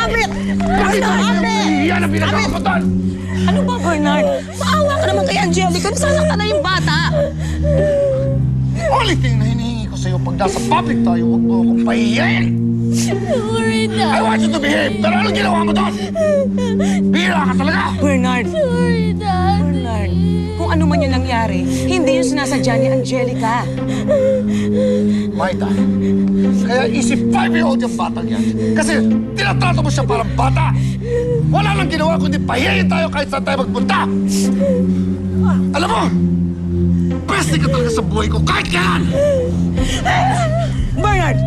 Abit! Abit! Yan ang pinagawa mo doon! Ano ba, Bernard? Maawa ka naman kay Angelica. Nasasaktan na yung bata. The only thing na hinihingi ko sa'yo pag nasa public tayo, huwag mo akong pahiyain! Sorry, Dad. I want you to behave! Pero anong ginawa mo doon? Bira ka talaga! Bernard, Sorry, Dad. Bernard, kung ano man yung nangyari, hindi yung sinasadya ni Angelica. Maita, kaya isip 5-year-old yung batang yan. Kasi tinatrato mo siya parang bata. Wala nang ginawa kundi pahiyayin tayo kahit saan tayo magpunta. Alam mo, best ka talaga sa buhay ko kahit kailan. Bernard,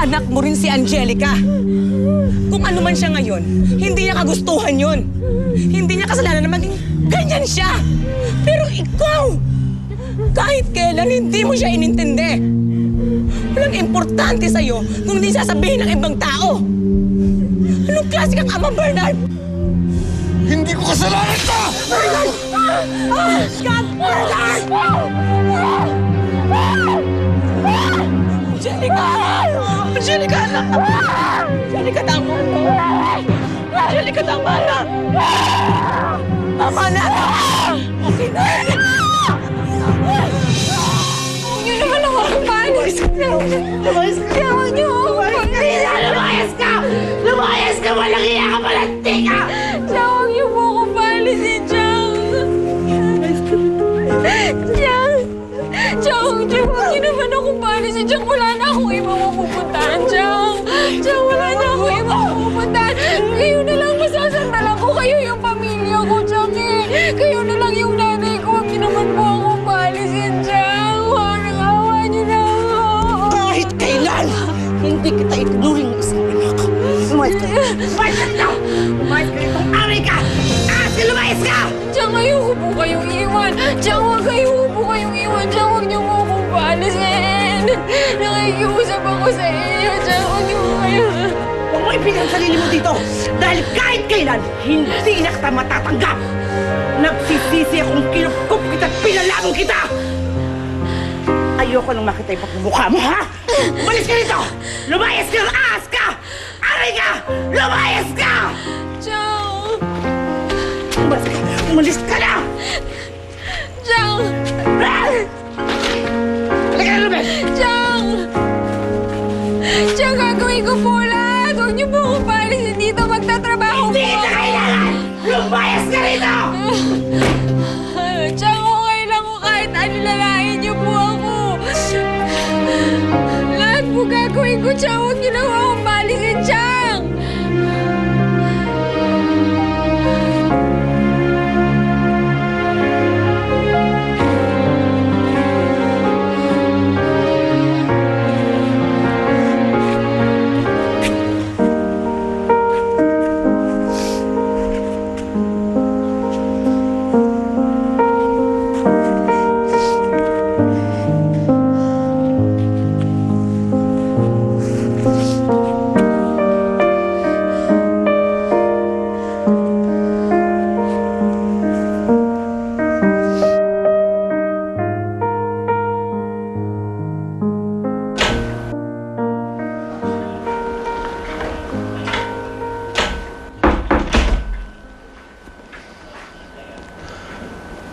anak mo rin si Angelica. Kung ano man siya ngayon, hindi niya kagustuhan yun. Hindi niya kasalanan na maging ganyan siya. Pero ikaw, kahit kailan hindi mo siya inintindi. Walang importante sa'yo kung hindi sasabihin ng ibang tao. Anong klase kang ama, Bernard? Hindi ko kasalanan ito! Bernard! God, Bernard! Angelica! Angelica, anak! Angelica, tama na! Angelica, tama na! Tama na! Okay na! Huwag niyo naman ako kumalis! Lumayas ka! Huwag niyo ako kumalis! Lumayas ka! Lumayas ka! Walang iya ka! Malanti ka! Huwag niyo po ako paalisin, Chang! Chang! Chang! Huwag niyo naman ako paalisin, Chang! Wala na akong ibang mapupuntahan, Chang! Chang! Wala na akong ibang mapupuntahan! Kayo na lang masasandalan ko! Kayo yung pamilya ko, Chang! Kayo na lang yung nanay ko! Huwag niyo naman po ako paalisin, Chang! Awa niyo na ako! Kahit kailan, hindi kita itunuring na isang anak. Lumayas ka! Lumayas ka dito! Lumayas ka dito! Aray ka! Lumayas ka! Chang, ayoko po kayong iwan! Chang, ayoko po kayong iwan! Chang, huwag niyo po akong paalisin! Nakikiusap ako sa inyo! Chang, huwag niyo po kayo! Huwag mo ipinang sarili mo dito! Dahil kahit kailan, hindi na kita matatanggap! Nagsisisi akong kinukup kita at pinalaman kita! Ayoko nang makita yung pagmumukha mo, ha? Umalis ka dito! Lumayas ka! Ahas ka! Aray ka! Lumayas ka! Chang! Umalis ka! Umalis ka na! Chang! Halika na, Lumel! Chang! Chang, gagawin ko po lahat! Huwag niyo po akong paalisin dito! Magtatrabaho po Hindi na kailangan! Lumayas ka rito! Chang, okay lang ko kahit alilalain niyo po ako! Lahat po gagawin ko, Chang! Huwag niyo na po akong paalisin, Chang!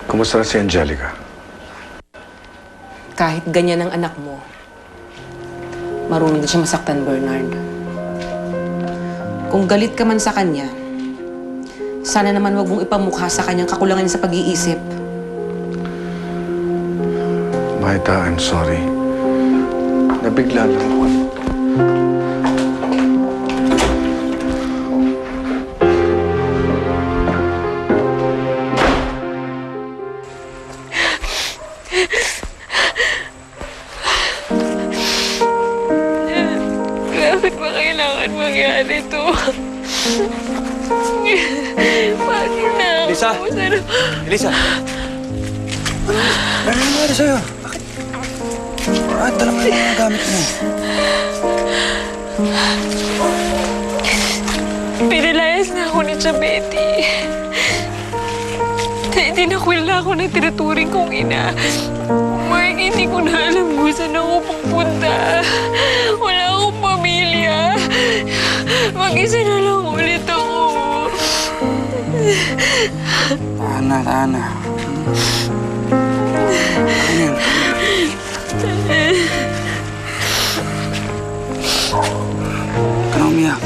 Kumusta na si Angelica? Kahit ganyan ang anak mo, marunong din siya masaktan, Bernard. Kung galit ka man sa kanya, sana naman wag mong ipamukha sa kanyang kakulangan sa pag-iisip. Maita, I'm sorry. Nabigla lang ako. Bakit ba kailangan mangyari ito? Bakit na ako? Lisa! Elisa! Ano nangyari sa'yo? Bakit? Dala mo yung mga gamit mo. Pinilayas na ako ni Chabeti. Tinakwil ako ng tinuturing kong ina. Mark, hindi ko na alam kung saan ako pupunta. Wala akong pamilya. Mag-isa na lang ulit ako. Tahan na. Ayan. Huwag ka na umiyak.